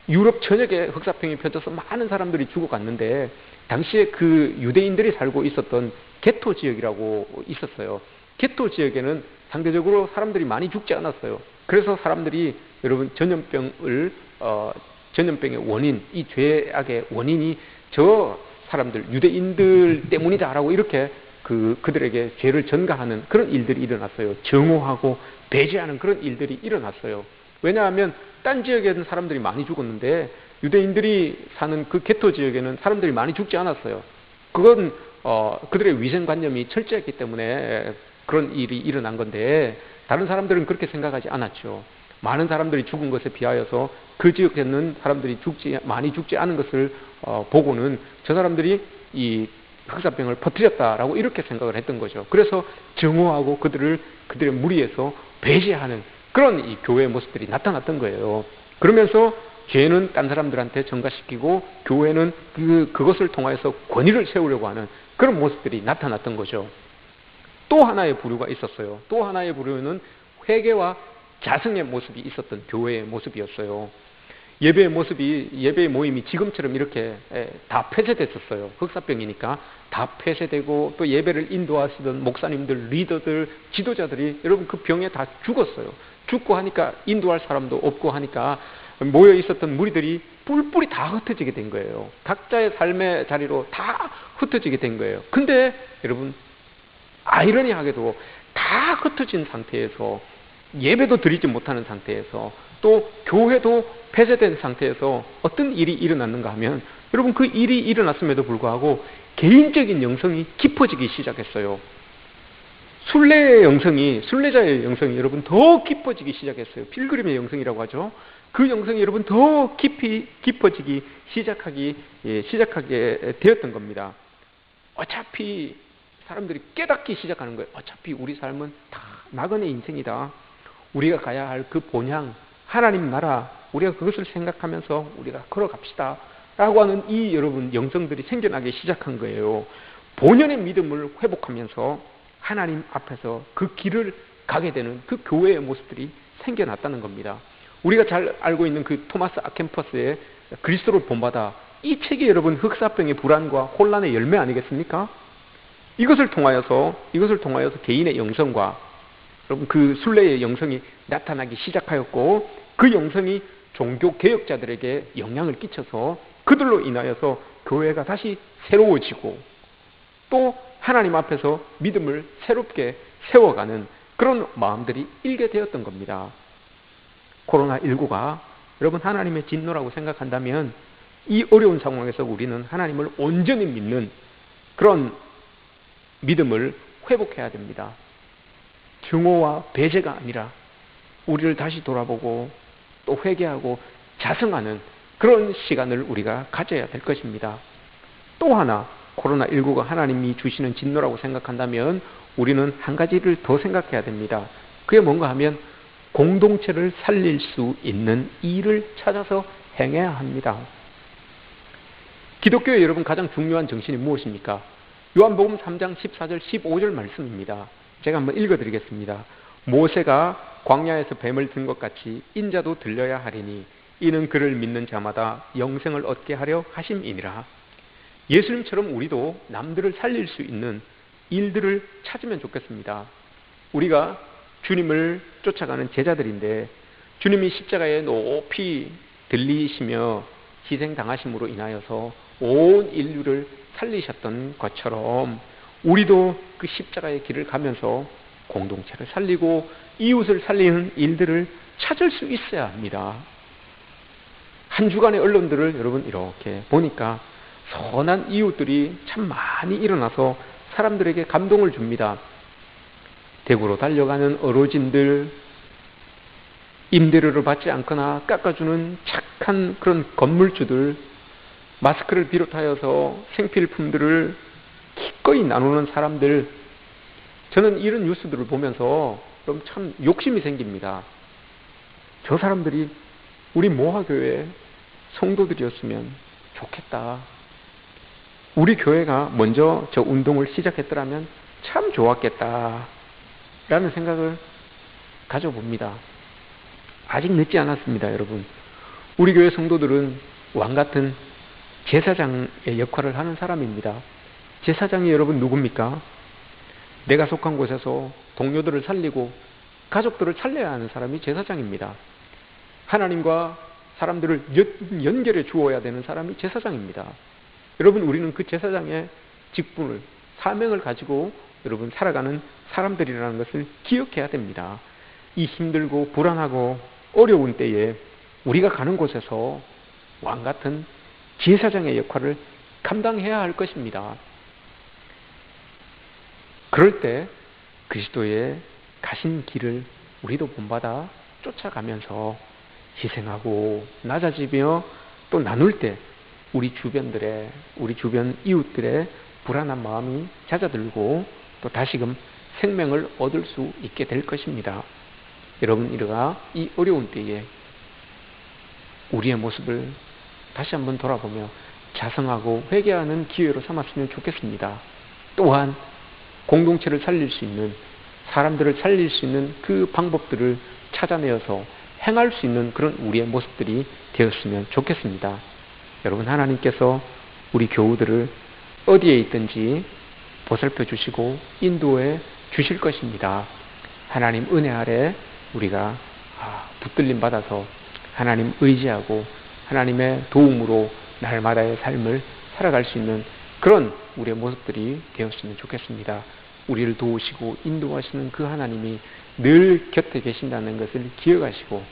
유럽 전역에 흑사병이 펴져서 많은 사람들이 죽어갔는데 당시에 그 유대인들이 살고 있었던 게토 지역이라고 있었어요. 게토 지역에는 상대적으로 사람들이 많이 죽지 않았어요. 그래서 사람들이 여러분 전염병의 원인, 이 죄악의 원인이 저 사람들 유대인들 때문이다라고 이렇게 그들에게 죄를 전가하는 그런 일들이 일어났어요. 정오하고 배제하는 그런 일들이 일어났어요. 왜냐하면 딴 지역에는 사람들이 많이 죽었는데 유대인들이 사는 그 게토 지역에는 사람들이 많이 죽지 않았어요. 그건 그들의 위생관념이 철저했기 때문에 그런 일이 일어난 건데 다른 사람들은 그렇게 생각하지 않았죠. 많은 사람들이 죽은 것에 비하여서 그 지역에는 사람들이 많이 죽지 않은 것을 보고는 저 사람들이 이 흑사병을 퍼뜨렸다라고 이렇게 생각을 했던 거죠. 그래서 정오하고 그들의 무리에서 배제하는 그런 이 교회의 모습들이 나타났던 거예요. 그러면서 죄는 딴 사람들한테 전가시키고 교회는 그것을 통해서 권위를 세우려고 하는 그런 모습들이 나타났던 거죠. 또 하나의 부류가 있었어요. 또 하나의 부류는 회개와 자성의 모습이 있었던 교회의 모습이었어요. 예배의 모임이 지금처럼 이렇게 다 폐쇄됐었어요. 흑사병이니까 다 폐쇄되고 또 예배를 인도하시던 목사님들, 리더들, 지도자들이 여러분 그 병에 다 죽었어요. 죽고 하니까 인도할 사람도 없고 하니까 모여 있었던 무리들이 뿔뿔이 다 흩어지게 된 거예요. 각자의 삶의 자리로 다 흩어지게 된 거예요. 근데 여러분 아이러니하게도 다 흩어진 상태에서 예배도 드리지 못하는 상태에서 또 교회도 폐쇄된 상태에서 어떤 일이 일어났는가 하면 여러분 그 일이 일어났음에도 불구하고 개인적인 영성이 깊어지기 시작했어요. 순례자의 영성이 여러분 더 깊어지기 시작했어요. 필그림의 영성이라고 하죠. 그 영성이 여러분 더 깊어지기 시작하게 되었던 겁니다. 어차피 사람들이 깨닫기 시작하는 거예요. 어차피 우리 삶은 다 나그네 인생이다. 우리가 가야 할 그 본향, 하나님 나라, 우리가 그것을 생각하면서 우리가 걸어갑시다. 라고 하는 이 여러분 영성들이 생겨나기 시작한 거예요. 본연의 믿음을 회복하면서 하나님 앞에서 그 길을 가게 되는 그 교회의 모습들이 생겨났다는 겁니다. 우리가 잘 알고 있는 그 토마스 아켄퍼스의 그리스도를 본받아, 이 책이 여러분 흑사병의 불안과 혼란의 열매 아니겠습니까? 이것을 통하여서 개인의 영성과 여러분 그 순례의 영성이 나타나기 시작하였고, 그 영성이 종교 개혁자들에게 영향을 끼쳐서 그들로 인하여서 교회가 다시 새로워지고 또 하나님 앞에서 믿음을 새롭게 세워가는 그런 마음들이 일게 되었던 겁니다. 코로나19가 여러분 하나님의 진노라고 생각한다면 이 어려운 상황에서 우리는 하나님을 온전히 믿는 그런 믿음을 회복해야 됩니다. 증오와 배제가 아니라 우리를 다시 돌아보고 또 회개하고 자성하는 그런 시간을 우리가 가져야 될 것입니다. 또 하나, 코로나19가 하나님이 주시는 진노라고 생각한다면 우리는 한 가지를 더 생각해야 됩니다. 그게 뭔가 하면 공동체를 살릴 수 있는 일을 찾아서 행해야 합니다. 기독교의 여러분 가장 중요한 정신이 무엇입니까? 요한복음 3장 14절 15절 말씀입니다. 제가 한번 읽어드리겠습니다. 모세가 광야에서 뱀을 든 것 같이 인자도 들려야 하리니 이는 그를 믿는 자마다 영생을 얻게 하려 하심이니라. 예수님처럼 우리도 남들을 살릴 수 있는 일들을 찾으면 좋겠습니다. 우리가 주님을 쫓아가는 제자들인데 주님이 십자가에 높이 들리시며 희생당하심으로 인하여서 온 인류를 살리셨던 것처럼 우리도 그 십자가의 길을 가면서 공동체를 살리고 이웃을 살리는 일들을 찾을 수 있어야 합니다. 한 주간의 언론들을 여러분 이렇게 보니까 선한 이웃들이 참 많이 일어나서 사람들에게 감동을 줍니다. 대구로 달려가는 어르신들, 임대료를 받지 않거나 깎아주는 착한 그런 건물주들, 마스크를 비롯하여서 생필품들을 기꺼이 나누는 사람들, 저는 이런 뉴스들을 보면서 그럼 참 욕심이 생깁니다. 저 사람들이 우리 모하교회 성도들이었으면 좋겠다. 우리 교회가 먼저 저 운동을 시작했더라면 참 좋았겠다 라는 생각을 가져봅니다. 아직 늦지 않았습니다, 여러분. 우리 교회 성도들은 왕같은 제사장의 역할을 하는 사람입니다. 제사장이 여러분 누굽니까? 내가 속한 곳에서 동료들을 살리고 가족들을 살려야 하는 사람이 제사장입니다. 하나님과 사람들을 연결해 주어야 되는 사람이 제사장입니다. 여러분, 우리는 그 제사장의 직분을, 사명을 가지고 여러분 살아가는 사람들이라는 것을 기억해야 됩니다. 이 힘들고 불안하고 어려운 때에 우리가 가는 곳에서 왕같은 제사장의 역할을 감당해야 할 것입니다. 그럴 때 그리스도의 가신 길을 우리도 본받아 쫓아가면서 희생하고 낮아지며 또 나눌 때 우리 주변 이웃들의 불안한 마음이 잦아들고 또 다시금 생명을 얻을 수 있게 될 것입니다. 여러분, 우리가 이 어려운 때에 우리의 모습을 다시 한번 돌아보며 자성하고 회개하는 기회로 삼았으면 좋겠습니다. 또한 공동체를 살릴 수 있는, 사람들을 살릴 수 있는 그 방법들을 찾아내어서 행할 수 있는 그런 우리의 모습들이 되었으면 좋겠습니다. 여러분, 하나님께서 우리 교우들을 어디에 있든지 보살펴 주시고 인도해 주실 것입니다. 하나님 은혜 아래 우리가 붙들림 받아서 하나님 의지하고 하나님의 도움으로 날마다의 삶을 살아갈 수 있는 그런 우리의 모습들이 되었으면 좋겠습니다. 우리를 도우시고 인도하시는 그 하나님이 늘 곁에 계신다는 것을 기억하시고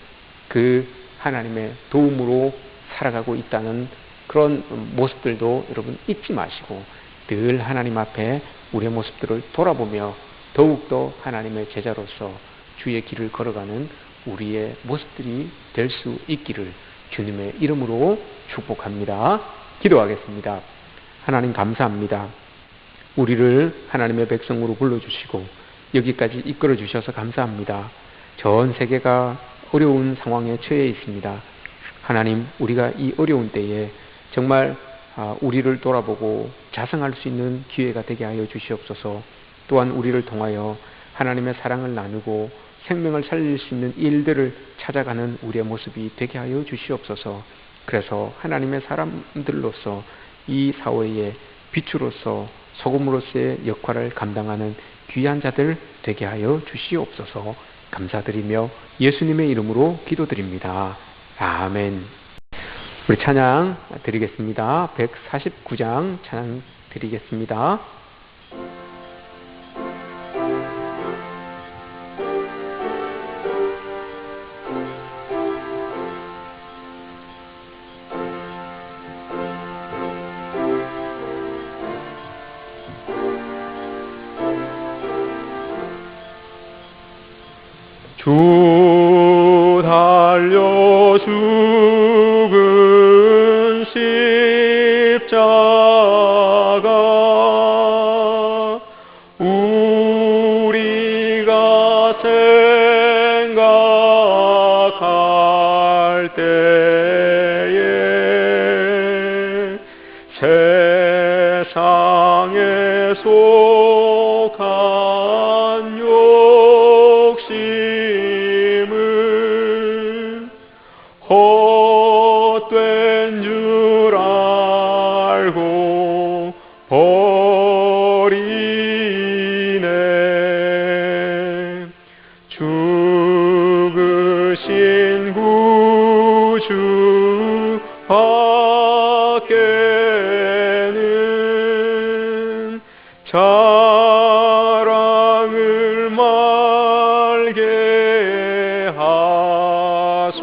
그 하나님의 도움으로 살아가고 있다는 그런 모습들도 여러분 잊지 마시고 늘 하나님 앞에 우리의 모습들을 돌아보며 더욱더 하나님의 제자로서 주의 길을 걸어가는 우리의 모습들이 될 수 있기를 주님의 이름으로 축복합니다. 기도하겠습니다. 하나님 감사합니다. 우리를 하나님의 백성으로 불러주시고 여기까지 이끌어 주셔서 감사합니다. 전 세계가 어려운 상황에 처해 있습니다. 하나님, 우리가 이 어려운 때에 정말 우리를 돌아보고 자성할 수 있는 기회가 되게 하여 주시옵소서. 또한 우리를 통하여 하나님의 사랑을 나누고 생명을 살릴 수 있는 일들을 찾아가는 우리의 모습이 되게 하여 주시옵소서. 그래서 하나님의 사람들로서 이 사회의 빛으로서 소금으로서의 역할을 감당하는 귀한 자들 되게 하여 주시옵소서. 감사드리며 예수님의 이름으로 기도드립니다. 아멘. 우리 찬양 드리겠습니다. 149장 찬양 드리겠습니다. 주 달려 죽은 십자가 우리가 생각할 때에 세상에 속한 욕심을 헛된 줄 알고 버리네. 죽으신 구주 밖에는 자랑을 말게 하소서.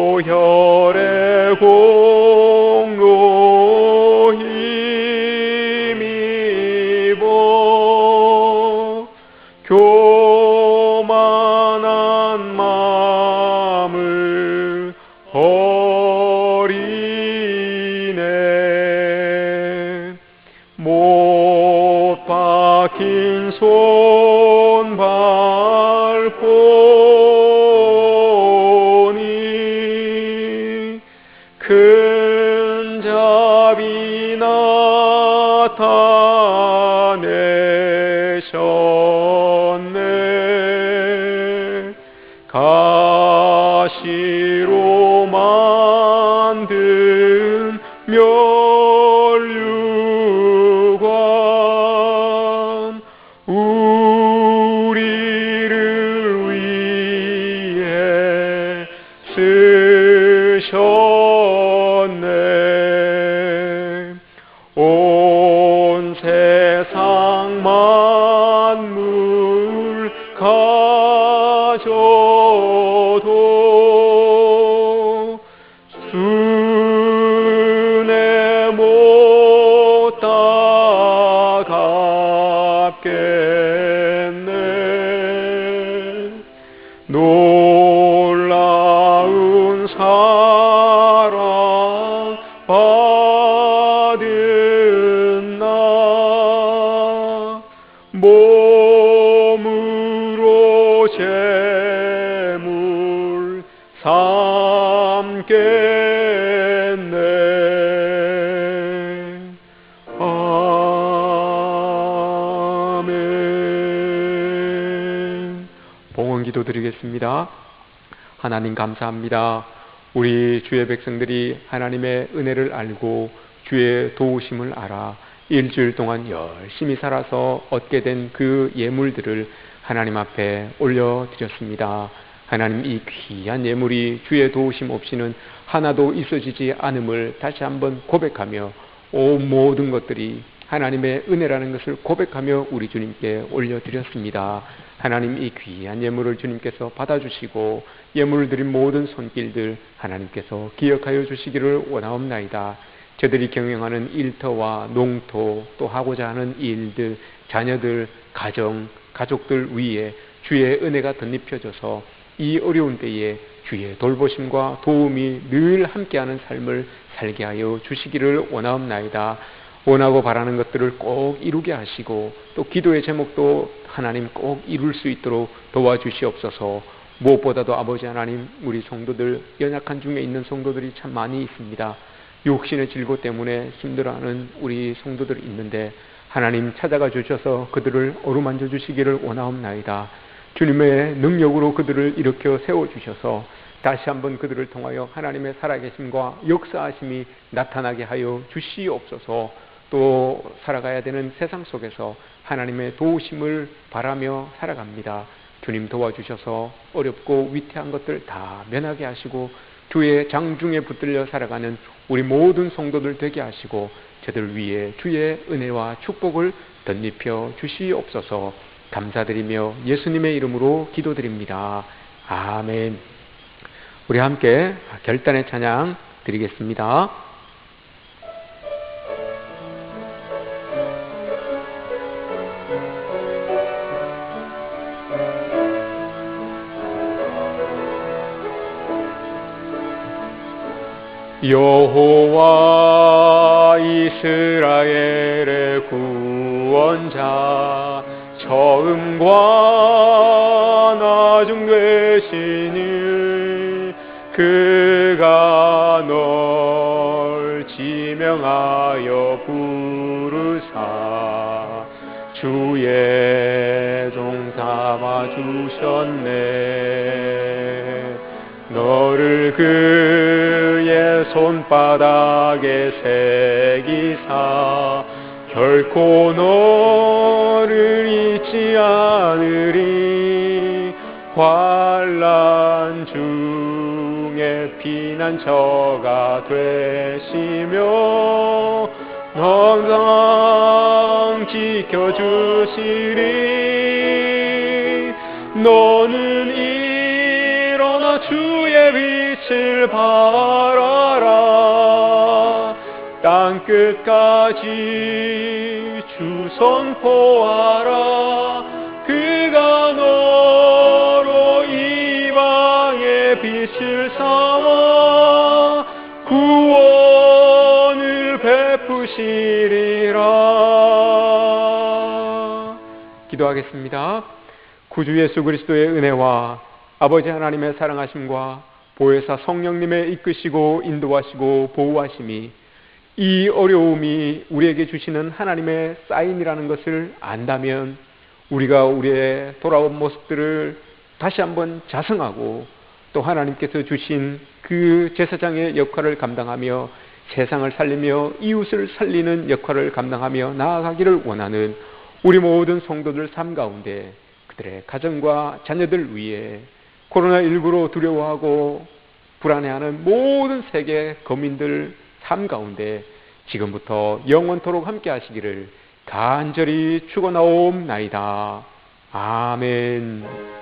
오혈의 공로 힘입어 교만한 마음을 버리네. 못 박힌 손 밟고니 큰 자비 나타내셨네. 가시로 만든 멸류관 우리를 위해 쓰셨네. 온 세상 만물 가져도 순에 못 다 갚겠네. 놀라운 사랑 받은 나 몸으로 제물 삼겠네. 아멘. 봉헌 기도 드리겠습니다. 하나님 감사합니다. 우리 주의 백성들이 하나님의 은혜를 알고 주의 도우심을 알아 일주일 동안 열심히 살아서 얻게 된 그 예물들을 하나님 앞에 올려드렸습니다. 하나님, 이 귀한 예물이 주의 도우심 없이는 하나도 있어지지 않음을 다시 한번 고백하며 모든 것들이 하나님의 은혜라는 것을 고백하며 우리 주님께 올려드렸습니다. 하나님, 이 귀한 예물을 주님께서 받아주시고 예물을 드린 모든 손길들 하나님께서 기억하여 주시기를 원하옵나이다. 저들이 경영하는 일터와 농토, 또 하고자 하는 일들, 자녀들, 가족들 위에 주의 은혜가 덧입혀져서 이 어려운 때에 주의 돌보심과 도움이 늘 함께하는 삶을 살게 하여 주시기를 원하옵나이다. 원하고 바라는 것들을 꼭 이루게 하시고 또 기도의 제목도 하나님 꼭 이룰 수 있도록 도와주시옵소서. 무엇보다도 아버지 하나님, 우리 성도들, 연약한 중에 있는 성도들이 참 많이 있습니다. 육신의 질고 때문에 힘들어하는 우리 성도들이 있는데 하나님 찾아가 주셔서 그들을 어루만져 주시기를 원하옵나이다. 주님의 능력으로 그들을 일으켜 세워주셔서 다시 한번 그들을 통하여 하나님의 살아계심과 역사하심이 나타나게 하여 주시옵소서. 또 살아가야 되는 세상 속에서 하나님의 도우심을 바라며 살아갑니다. 주님 도와주셔서 어렵고 위태한 것들 다 면하게 하시고 주의 장중에 붙들려 살아가는 우리 모든 성도들 되게 하시고 저들 위에 주의 은혜와 축복을 덧입혀 주시옵소서. 감사드리며 예수님의 이름으로 기도드립니다. 아멘. 우리 함께 결단의 찬양 드리겠습니다. 여호와 이스라엘의 구원자, 처음과 나중 되시니 그가 널 지명하여 부르사 주의 종 삼아 주셨네. 너를 그의 손바닥에 새기사 결코 너를 잊지 않으리. 환난 중에 피난처가 되시며 항상 지켜주시리. 너는 일어나 주의 빛을 발하라. 땅끝까지 주 선포하라. 그가 너로 이방의 빛을 삼아 구원을 베푸시리라. 기도하겠습니다. 구주 예수 그리스도의 은혜와 아버지 하나님의 사랑하심과 보혜사 성령님의 이끄시고 인도하시고 보호하심이 이 어려움이 우리에게 주시는 하나님의 사인이라는 것을 안다면 우리가 우리의 돌아온 모습들을 다시 한번 자성하고 또 하나님께서 주신 그 제사장의 역할을 감당하며 세상을 살리며 이웃을 살리는 역할을 감당하며 나아가기를 원하는 우리 모든 성도들 삶 가운데 그들의 가정과 자녀들 위해 코로나19로 두려워하고 불안해하는 모든 세계 거민들 삶 가운데 지금부터 영원토록 함께 하시기를 간절히 축원하옵나이다. 아멘.